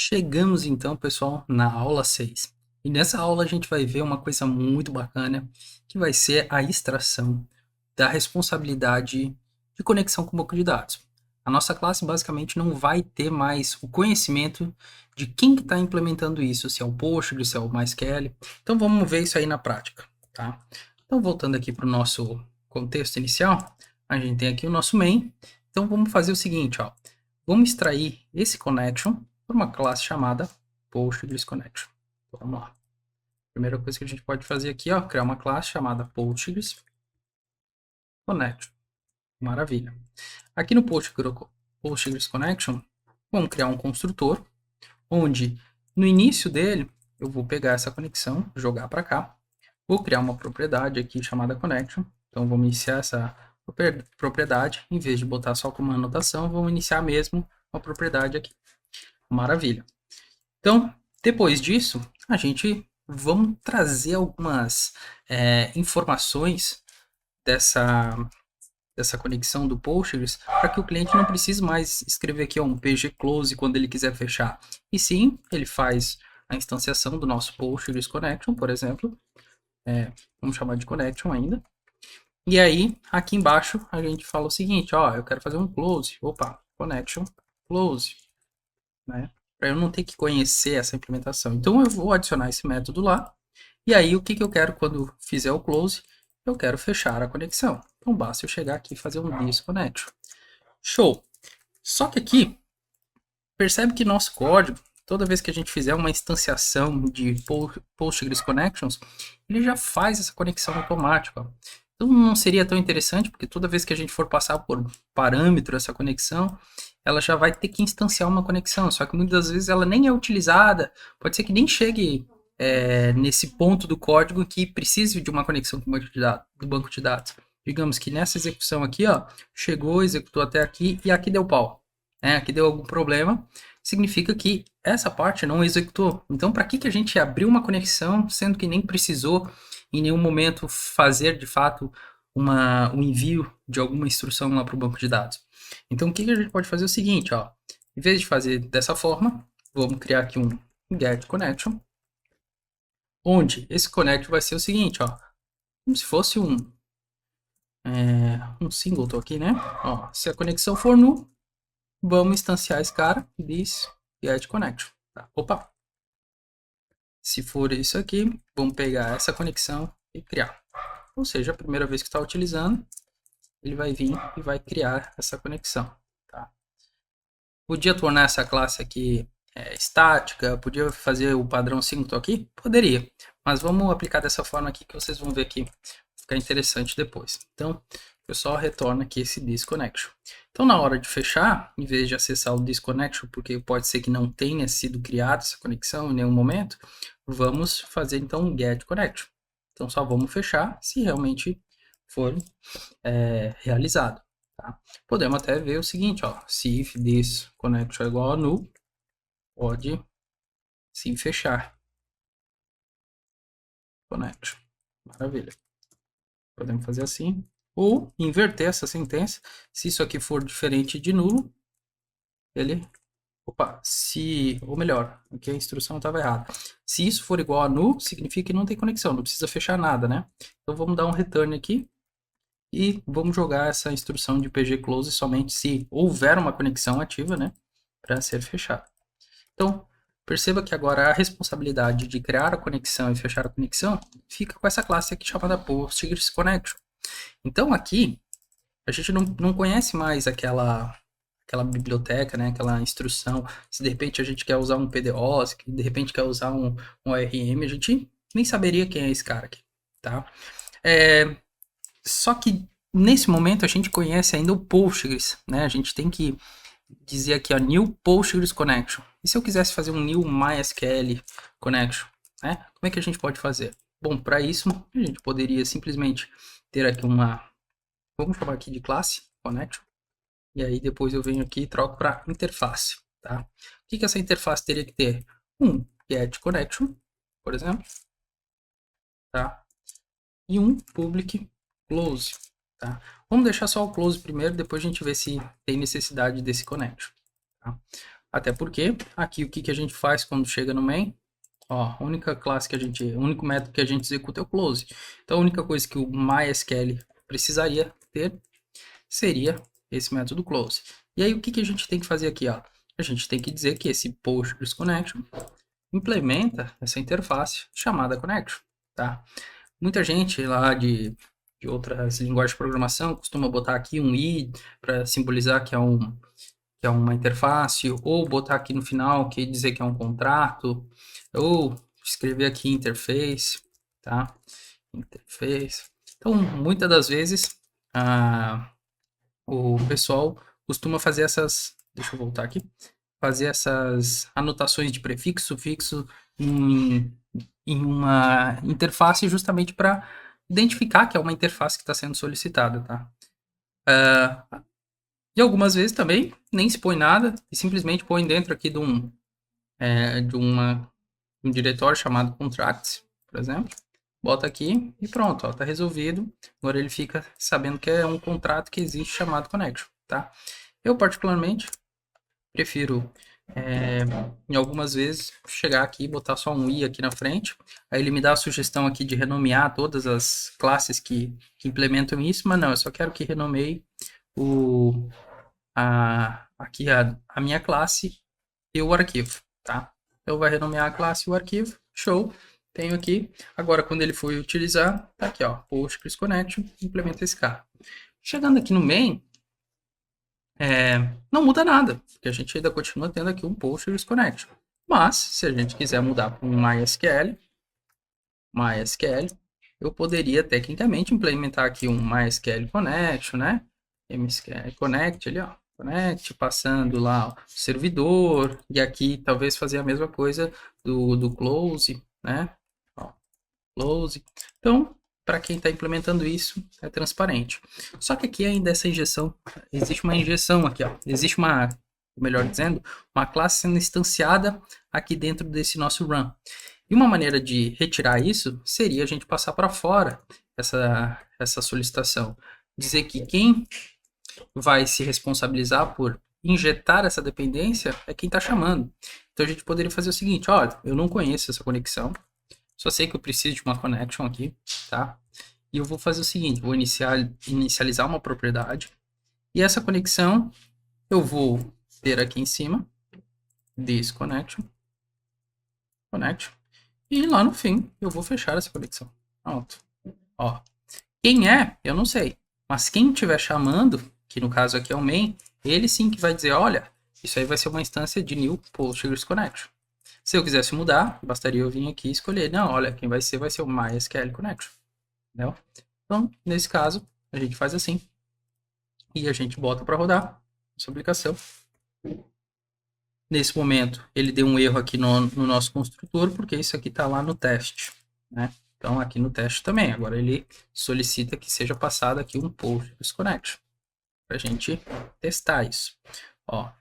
Chegamos então, pessoal, na aula 6. E nessa aula a gente vai ver uma coisa muito bacana, que vai ser a extração da responsabilidade de conexão com o banco de dados. A nossa classe basicamente não vai ter mais o conhecimento de quem que está implementando isso, se é o Postgres, se é o MySQL. Então vamos ver isso aí na prática, tá? Então voltando aqui para o nosso contexto inicial, a gente tem aqui o nosso main. Então vamos fazer o seguinte, ó. Vamos extrair esse connection por uma classe chamada Postgres Connection. Então, vamos lá. Primeira coisa que a gente pode fazer aqui, ó, criar uma classe chamada Postgres Connection. Maravilha. Aqui no Postgres Connection, vamos criar um construtor, onde no início dele, eu vou pegar essa conexão, jogar para cá, vou criar uma propriedade aqui chamada Connection. Então, vamos iniciar essa propriedade, em vez de botar só como uma anotação, vamos iniciar mesmo uma propriedade aqui. Maravilha. Então, depois disso, a gente vamos trazer algumas informações dessa, dessa conexão do Postgres para que o cliente não precise mais escrever aqui um pg close quando ele quiser fechar. E sim, ele faz a instanciação do nosso Postgres Connection, por exemplo. Vamos chamar de Connection ainda. E aí, aqui embaixo, a gente fala o seguinte, ó, eu quero fazer um close. Opa, connection close, né? Para eu não ter que conhecer essa implementação. Então, eu vou adicionar esse método lá. E aí, o que, que eu quero quando fizer o close? Eu quero fechar a conexão. Então, basta eu chegar aqui e fazer um disconnection. Show! Só que aqui, percebe que nosso código, toda vez que a gente fizer uma instanciação de Postgres Connections, ele já faz essa conexão automática. Então não seria tão interessante, porque toda vez que a gente for passar por parâmetro essa conexão, ela já vai ter que instanciar uma conexão, só que muitas vezes ela nem é utilizada, pode ser que nem chegue nesse ponto do código que precise de uma conexão com o banco de dados, do banco de dados. Digamos que nessa execução aqui, ó, chegou, executou até aqui e aqui deu pau. Aqui deu algum problema, significa que essa parte não executou. Então, para que a gente abriu uma conexão, sendo que nem precisou em nenhum momento fazer de fato um envio de alguma instrução lá para o banco de dados? Então, o que a gente pode fazer é o seguinte, ó, em vez de fazer dessa forma, vamos criar aqui um get connection, onde esse connect vai ser o seguinte, ó, como se fosse um singleton aqui, né? Ó, se a conexão for null, vamos instanciar esse cara, this get connection. Tá? Opa! Se for isso aqui, vamos pegar essa conexão e criar. Ou seja, a primeira vez que está utilizando, ele vai vir e vai criar essa conexão. Tá? Podia tornar essa classe aqui estática, podia fazer o padrão singleton aqui? Poderia, mas vamos aplicar dessa forma aqui que vocês vão ver que fica interessante depois. Então, eu só retorno aqui esse disconnection. Então, na hora de fechar, em vez de acessar o disconnection, porque pode ser que não tenha sido criada essa conexão em nenhum momento, vamos fazer então um get connection. Então, só vamos fechar se realmente for realizado. Tá? Podemos até ver o seguinte, ó, se if this connection é igual a null, pode sim fechar connection. Maravilha. Podemos fazer assim. Ou inverter essa sentença. Se isso aqui for diferente de nulo, ele... Opa, ou melhor, aqui a instrução estava errada. Se isso for igual a null, significa que não tem conexão, não precisa fechar nada, né? Então vamos dar um return aqui e vamos jogar essa instrução de pgclose somente se houver uma conexão ativa, né? Para ser fechado. Então, perceba que agora a responsabilidade de criar a conexão e fechar a conexão fica com essa classe aqui chamada Postgres Connection. Então aqui, a gente não conhece mais aquela biblioteca, né, aquela instrução. Se de repente a gente quer usar um PDOS, de repente quer usar um ORM, a gente nem saberia quem é esse cara aqui, tá? Só que nesse momento a gente conhece ainda o Postgres, né? A gente tem que dizer aqui, ó, new Postgres connection. E se eu quisesse fazer um new MySQL connection, né? Como é que a gente pode fazer? Bom, para isso a gente poderia simplesmente ter aqui vamos chamar aqui de classe connection. E aí depois eu venho aqui e troco para interface, tá? O que essa interface teria que ter? Um get connection, por exemplo, tá? E um public close, tá? Vamos deixar só o close primeiro, depois a gente vê se tem necessidade desse connection, tá? Até porque aqui o que a gente faz quando chega no main? Ó, a única classe que o único método que a gente executa é o close. Então a única coisa que o MySQL precisaria ter seria esse método close. E aí o que a gente tem que fazer aqui, ó? A gente tem que dizer que esse Postgres Connection implementa essa interface chamada connection, tá? Muita gente lá de outras linguagens de programação costuma botar aqui um i para simbolizar que é uma interface, ou botar aqui no final que dizer que é um contrato, ou escrever aqui interface, tá? Interface. Então, muitas das vezes, o pessoal costuma fazer essas, deixa eu voltar aqui, fazer essas anotações de prefixo, sufixo em uma interface justamente para identificar que é uma interface que está sendo solicitada, tá? E algumas vezes também nem se põe nada e simplesmente põe dentro aqui de um diretório chamado contracts, por exemplo. Bota aqui e pronto, ó, tá resolvido. Agora ele fica sabendo que é um contrato que existe chamado connection, tá? Eu particularmente prefiro, em algumas vezes, chegar aqui e botar só um i aqui na frente. Aí ele me dá a sugestão aqui de renomear todas as classes que implementam isso, mas não, eu só quero que renomeie aqui a minha classe e o arquivo, tá? Então vai renomear a classe e o arquivo, show, tenho aqui. Agora, quando ele for utilizar, tá aqui, ó, Postgres Connection, implementa esse cara. Chegando aqui no main, não muda nada, porque a gente ainda continua tendo aqui um Postgres Connection. Mas, se a gente quiser mudar para um MySQL, eu poderia tecnicamente implementar aqui um MySQL Connection, né? MySQL Connect ali, ó. Connect, passando lá o servidor, e aqui talvez fazer a mesma coisa do close, né? Ó, close. Então, para quem está implementando isso, é transparente. Só que aqui ainda essa injeção, existe uma injeção aqui, ó. Existe uma, melhor dizendo, uma classe sendo instanciada aqui dentro desse nosso run. E uma maneira de retirar isso seria a gente passar para fora essa solicitação. Dizer que quem vai se responsabilizar por injetar essa dependência é quem está chamando. Então a gente poderia fazer o seguinte, olha, eu não conheço essa conexão, só sei que eu preciso de uma connection aqui, tá? E eu vou fazer o seguinte, vou inicializar uma propriedade, e essa conexão eu vou ter aqui em cima, this connection, e lá no fim eu vou fechar essa conexão. Pronto. Ó, quem é, eu não sei. Mas quem estiver chamando, que no caso aqui é o main, ele sim que vai dizer, olha, isso aí vai ser uma instância de new Postgres Connection. Se eu quisesse mudar, bastaria eu vir aqui e escolher, não, olha, quem vai ser o MySQL Connection. Entendeu? Então, nesse caso, a gente faz assim. E a gente bota para rodar essa aplicação. Nesse momento, ele deu um erro aqui no nosso construtor, porque isso aqui está lá no teste, né? Então, aqui no teste também. Agora, ele solicita que seja passado aqui um Postgres Connection para a gente testar isso. Ó,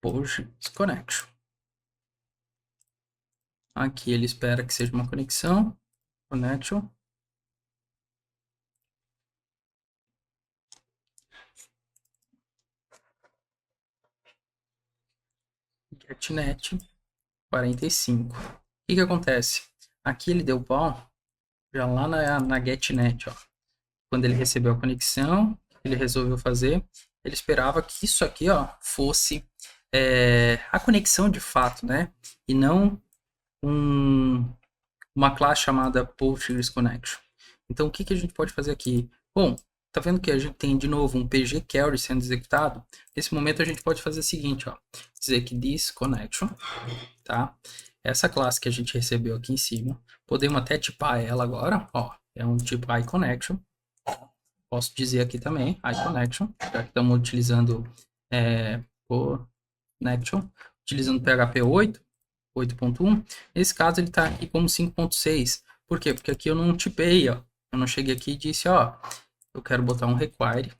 Postgres Connection. Aqui ele espera que seja uma conexão. Connection. GetNet 45. O que acontece? Aqui ele deu pau já lá na GetNet, ó. Quando ele recebeu a conexão, ele resolveu fazer, ele esperava que isso aqui, ó, fosse a conexão de fato, né? E não uma classe chamada Postgres Connection. Então, o que a gente pode fazer aqui? Bom, tá vendo que a gente tem de novo um PG Query sendo executado? Nesse momento a gente pode fazer o seguinte, ó, dizer que this connection, tá? Essa classe que a gente recebeu aqui em cima, podemos até tipar ela agora, ó, é um tipo iConnection. Posso dizer aqui também iConnection, já que estamos utilizando connection, utilizando PHP 8.1. Nesse caso ele está aqui como 5.6. Por quê? Porque aqui eu não tipei, ó. Eu não cheguei aqui e disse, ó, eu quero botar um require,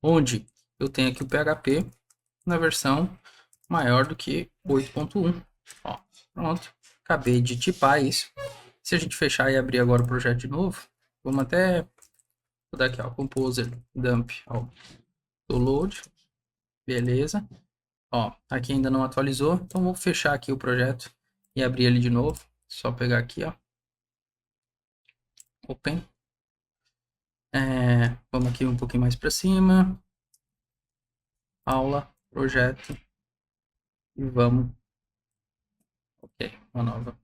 onde eu tenho aqui o PHP na versão maior do que 8.1. Ó, pronto. Acabei de tipar isso. Se a gente fechar e abrir agora o projeto de novo, vamos até... Vou dar aqui, ó, Composer, Dump, ó. do load, beleza. Ó, aqui ainda não atualizou, então vou fechar aqui o projeto e abrir ele de novo. Só pegar aqui, ó. Open. Vamos aqui um pouquinho mais para cima. Aula, projeto. E vamos. Ok, uma nova.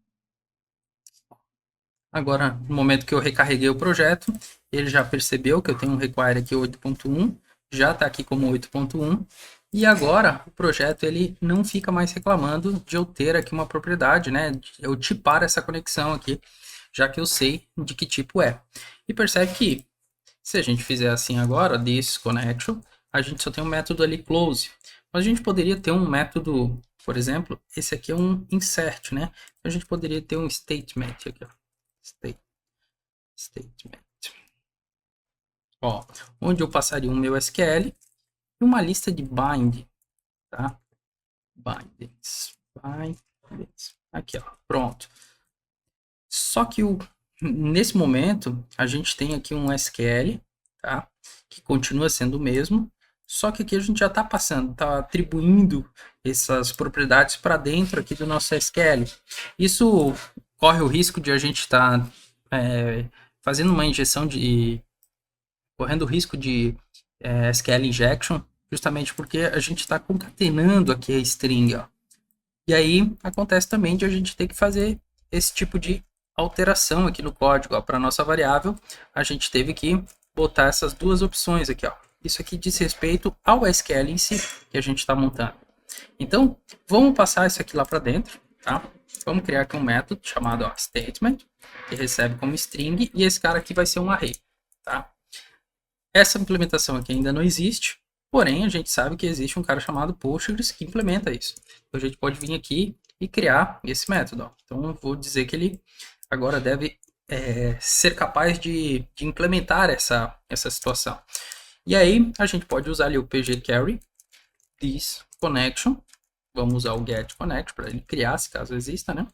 Agora, no momento que eu recarreguei o projeto, ele já percebeu que eu tenho um require aqui 8.1, já está aqui como 8.1, e agora o projeto ele não fica mais reclamando de eu ter aqui uma propriedade, né? De eu tipar essa conexão aqui, já que eu sei de que tipo é. E percebe que se a gente fizer assim agora, this connection, a gente só tem um método ali close. Mas a gente poderia ter um método, por exemplo, esse aqui é um insert, né? A gente poderia ter um statement aqui, ó. Statement. Ó, onde eu passaria o meu SQL e uma lista de bind, tá? Bindings. Aqui, ó, pronto. Só que nesse momento, a gente tem aqui um SQL, tá? Que continua sendo o mesmo, só que aqui a gente já está passando, está atribuindo essas propriedades para dentro aqui do nosso SQL. Isso corre o risco de a gente estar fazendo uma injeção correndo o risco de SQL injection, justamente porque a gente está concatenando aqui a string, ó. E aí acontece também de a gente ter que fazer esse tipo de alteração aqui no código. Para nossa variável, a gente teve que botar essas duas opções aqui, ó. Isso aqui diz respeito ao SQL em si que a gente está montando. Então, vamos passar isso aqui lá para dentro, tá? Vamos criar aqui um método chamado statement, que recebe como string, e esse cara aqui vai ser um array, tá? Essa implementação aqui ainda não existe, porém a gente sabe que existe um cara chamado Postgres que implementa isso. Então a gente pode vir aqui e criar esse método. Ó. Então eu vou dizer que ele agora deve ser capaz de implementar essa situação. E aí a gente pode usar ali o pgcarry, this connection, vamos usar o get connection para ele criar, se caso exista, né?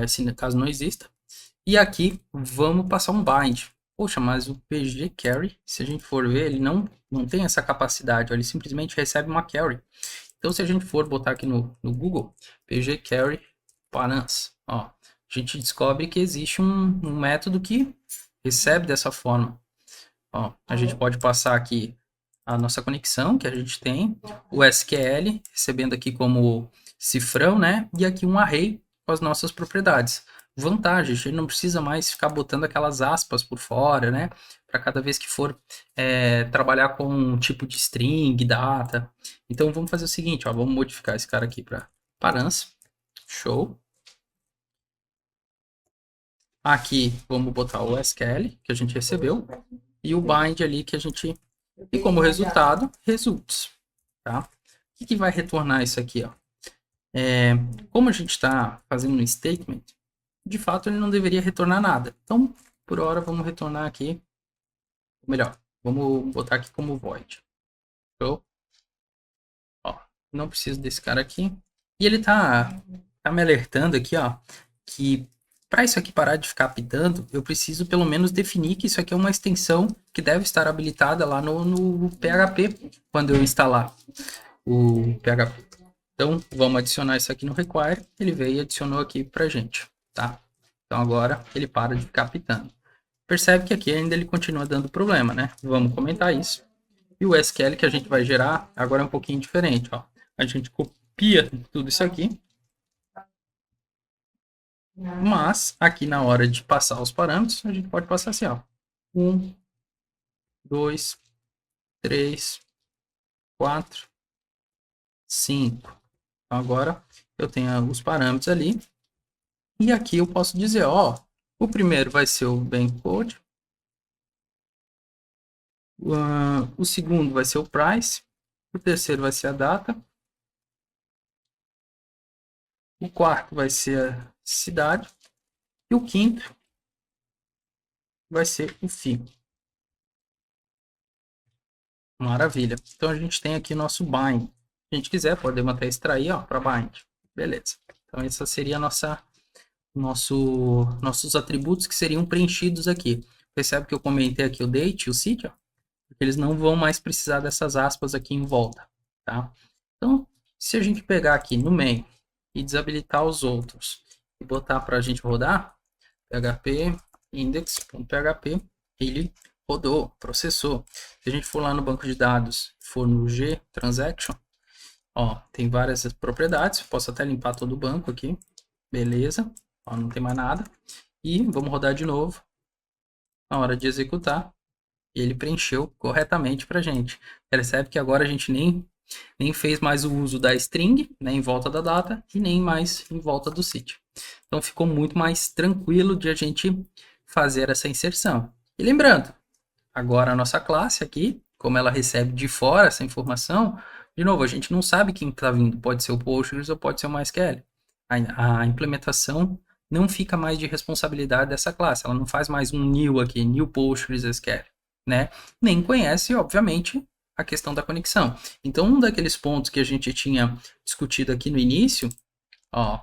Se caso não exista. E aqui vamos passar um bind. Poxa, mas o pgcarry, se a gente for ver, ele não tem essa capacidade, ele simplesmente recebe uma carry. Então, se a gente for botar aqui no Google, pgcarry params, ó, a gente descobre que existe um método que recebe dessa forma. Ó, a gente pode passar aqui a nossa conexão que a gente tem, o SQL, recebendo aqui como cifrão, né? E aqui um array com as nossas propriedades. Vantagem, a gente não precisa mais ficar botando aquelas aspas por fora, né? Para cada vez que for trabalhar com um tipo de string, data. Então vamos fazer o seguinte, ó, vamos modificar esse cara aqui para params. Show. Aqui vamos botar o SQL que a gente recebeu e o bind ali que a gente... E como resultado, results. Tá? O que vai retornar isso aqui? Ó? Como a gente está fazendo um statement, de fato ele não deveria retornar nada. Então, por hora, vamos retornar aqui. Melhor, vamos botar aqui como void. Show? Ó, não preciso desse cara aqui. E ele tá me alertando aqui, ó, que para isso aqui parar de ficar apitando, eu preciso pelo menos definir que isso aqui é uma extensão que deve estar habilitada lá no PHP, quando eu instalar o PHP. Então, vamos adicionar isso aqui no require. Ele veio e adicionou aqui pra gente, tá? Então, agora ele para de ficar apitando. Percebe que aqui ainda ele continua dando problema, né? Vamos comentar isso. E o SQL que a gente vai gerar agora é um pouquinho diferente, ó. A gente copia tudo isso aqui. Mas, aqui na hora de passar os parâmetros, a gente pode passar assim, ó. 1, 2, 3, 4, 5. Então, agora eu tenho os parâmetros ali. E aqui eu posso dizer, ó, o primeiro vai ser o bank code. O segundo vai ser o price. O terceiro vai ser a data. O quarto vai ser a cidade. E o quinto vai ser o fim. Maravilha. Então a gente tem aqui nosso bind. Se a gente quiser, podemos até extrair, ó, para bind. Beleza. Então essa seria a nossos atributos que seriam preenchidos aqui. Percebe que eu comentei aqui o date e o city, ó? porque eles não vão mais precisar dessas aspas aqui em volta, tá? Então, se a gente pegar aqui no main e desabilitar os outros e botar para a gente rodar, php index.php, ele rodou, processou. Se a gente for lá no banco de dados, for no G transaction, ó, tem várias propriedades, posso até limpar todo o banco aqui, beleza, ó, não tem mais nada. E vamos rodar de novo. Na hora de executar, ele preencheu corretamente para a gente. Percebe que agora a gente nem fez mais o uso da string, né, em volta da data, e nem mais em volta do sítio. Então ficou muito mais tranquilo de a gente fazer essa inserção. E lembrando, agora a nossa classe aqui, como ela recebe de fora essa informação, de novo, a gente não sabe quem está vindo, pode ser o Postgres ou pode ser o MySQL. A implementação não fica mais de responsabilidade dessa classe, ela não faz mais um new aqui, new Postgres SQL, né? Nem conhece, obviamente, a questão da conexão. Então, um daqueles pontos que a gente tinha discutido aqui no início, ó,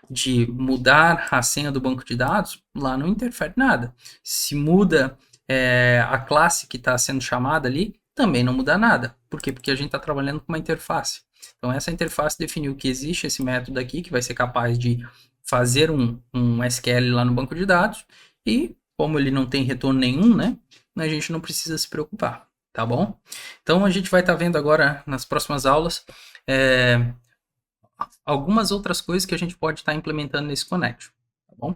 de mudar a senha do banco de dados, lá não interfere nada. Se muda a classe que está sendo chamada ali, também não muda nada. Por quê? Porque a gente está trabalhando com uma interface. Então, essa interface definiu que existe esse método aqui, que vai ser capaz de fazer um SQL lá no banco de dados, e como ele não tem retorno nenhum, né, a gente não precisa se preocupar, tá bom? Então, a gente vai estar vendo agora, nas próximas aulas, algumas outras coisas que a gente pode estar implementando nesse Connection, tá bom?